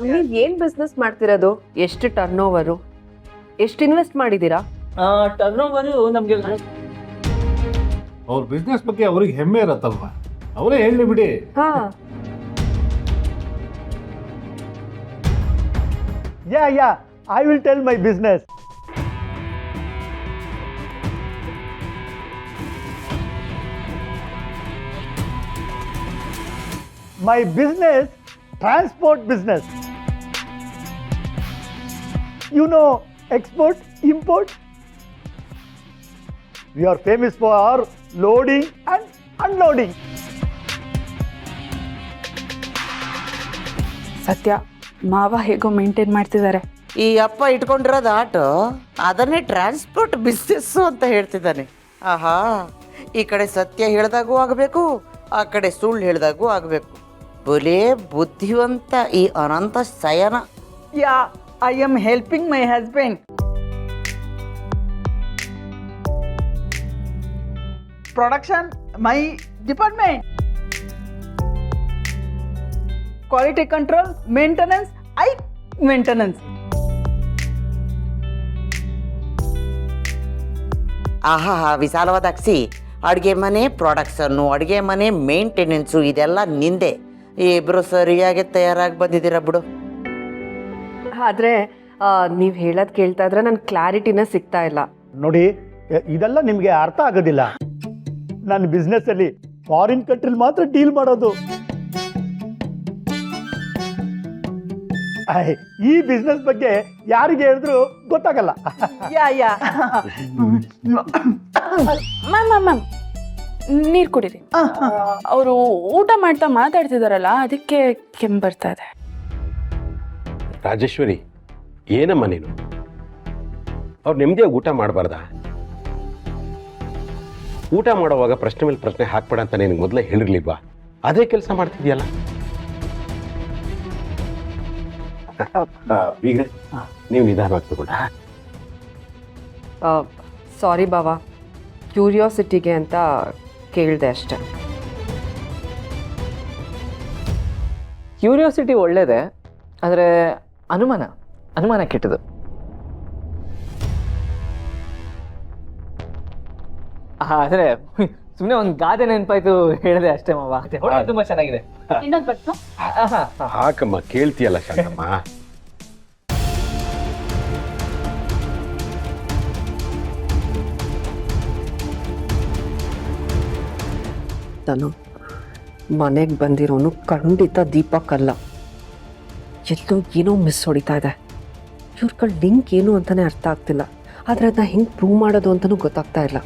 ನೀವ್ ಏನ್ ಬಿಸ್ನೆಸ್ ಮಾಡ್ತಿರೋದು? ಎಷ್ಟು ಟರ್ನ್ ಓವರು, ಎಷ್ಟು ಇನ್ವೆಸ್ಟ್ ಮಾಡಿದೀರಾ? ಟರ್ನ್ ಓವರ್ ನಮ್ಗೆ ಅವ್ರ ಬಿಸ್ನೆಸ್ ಬಗ್ಗೆ ಅವ್ರಿಗೆ ಹೆಮ್ಮೆ ಇರತ್ತಲ್ವಾ, ಅವರೇ ಹೇಳಿ ಬಿಡಿ. ಹಾ, Yeah, I will tell my business. My business, transport business. You know, export, import. We are famous for our loading and unloading. ಸತ್ಯ ಮಾವ ಹೇಗೋ ಮೇಂಟೈನ್ ಮಾಡ್ತಿದ್ದಾರೆ. ಈ ಅಪ್ಪ ಇಟ್ಕೊಂಡಿರೋದು ಆಟೋ ಅದನ್ನೇ ಟ್ರಾನ್ಸ್ಪೋರ್ಟ್ ಬಿಸ್ನೆಸ್ಸು ಅಂತ ಹೇಳ್ತಿದ್ದಾನೆ. ಆಹಾ, ಈ ಕಡೆ ಸತ್ಯ ಹೇಳ್ದಾಗೂ ಆಗಬೇಕು, ಆ ಕಡೆ ಸುಳ್ಳು ಹೇಳ್ದಾಗೂ ಆಗಬೇಕು. ಬೊಲೇ ಬುದ್ಧಿವಂತ ಈ ಅನಂತ ಶಯನ. Yeah, I am helping my husband. Production, my department. Quality control, maintenance, maintenance. ಆಹಾ, ವಿಶಾಲವಾದ ಅಕ್ಸಿ. ಅಡುಗೆ ಮನೆ ಪ್ರೊಡಕ್ಷನ್ನು, ಅಡುಗೆ ಮನೆ ಮೇಂಟೆನೆನ್ಸು, ಇದೆಲ್ಲ ನಿಂದೆ. ಇಬ್ರು ಸರಿಯಾಗಿ ತಯಾರಾಗಿ ಬಂದಿದ್ದೀರಾ ಬಿಡು. ಆದ್ರೆ ನೀವ್ ಹೇಳೋದ್ ಕೇಳ್ತಾ ಇದ್ರೆ ನನ್ ಕ್ಲಾರಿಟಿನ ಸಿಗ್ತಾ ಇಲ್ಲ. ನೋಡಿ, ಇದೆಲ್ಲ ನಿಮಗೆ ಅರ್ಥ ಆಗೋದಿಲ್ಲ. ನನ್ನ ಬಿಸ್ನೆಸ್ ಅಲ್ಲಿ ಫಾರಿನ್ ಕಂಟ್ರಿಲ್ ಮಾತ್ರ ಡೀಲ್ ಮಾಡೋದು. ಈ ಬಿಸ್ನೆಸ್ ಬಗ್ಗೆ ಯಾರಿಗೆ ಹೇಳಿದ್ರು ಗೊತ್ತಾಗಲ್ಲ. Yeah. ಮ್ಯಾಮ್ ನೀರು ಕುಡೀರಿ. ಅವರು ಊಟ ಮಾಡ್ತಾ ಮಾತಾಡ್ತಿದಾರಲ್ಲ, ಅದಕ್ಕೆ ಕೆಮ್ಮು ಬರ್ತಾ ಇದೆ. ರಾಜೇಶ್ವರಿ, ಏನಮ್ಮ ನೀನು? ಅವ್ರು ನೆಮ್ಮದಿಯಾಗಿ ಊಟ ಮಾಡಬಾರ್ದಾ? ಊಟ ಮಾಡುವಾಗ ಪ್ರಶ್ನೆ ಮೇಲೆ ಪ್ರಶ್ನೆ ಹಾಕ್ಬೇಡ ಅಂತ ನಿನಗೆ ಮೊದಲೇ ಹೇಳಿರ್ಲಿಲ್ವಾ? ಅದೇ ಕೆಲಸ ಮಾಡ್ತಿದ್ಯಲ್ಲ. ಈಗ ನೀವು ನಿಧಾನವಾಗಿ ತಗೊಂಡ. ಸಾರಿ ಬಾವಾ, ಕ್ಯೂರಿಯಾಸಿಟಿಗೆ ಅಂತ ಕೇಳಿದೆ ಅಷ್ಟೆ. ಕ್ಯೂರಿಯಾಸಿಟಿ ಒಳ್ಳೇದೆ, ಆದರೆ ಅನುಮಾನ ಕೆಟ್ಟದು. ಆದರೆ ಸುಮ್ಮನೆ ಒಂದು ಗಾದೆ ನೆನಪಾಯ್ತು ಹೇಳಿದೆ ಅಷ್ಟೇ ಮಾವ. ತುಂಬಾ ಚೆನ್ನಾಗಿದೆ. ಹಾಕಮ್ಮ, ಕೇಳ್ತೀಯಲ್ಲ ಶಾಂತಮ್ಮ. ನಾನು ಮನೆಗೆ ಬಂದಿರೋನು ಖಂಡಿತ ದೀಪಕ್ ಅಲ್ಲ. ಎಲ್ಲೋ ಏನೋ ಮಿಸ್ ಹೊಡಿತಾ ಇದೆ. ಇವ್ರ ಲಿಂಕ್ ಏನು ಅಂತಾನೆ ಅರ್ಥ ಆಗ್ತಿಲ್ಲ. ಆದರೆ ಅದನ್ನ ಹೆಂಗೆ ಪ್ರೂವ್ ಮಾಡೋದು ಅಂತಲೂ ಗೊತ್ತಾಗ್ತಾ ಇಲ್ಲ.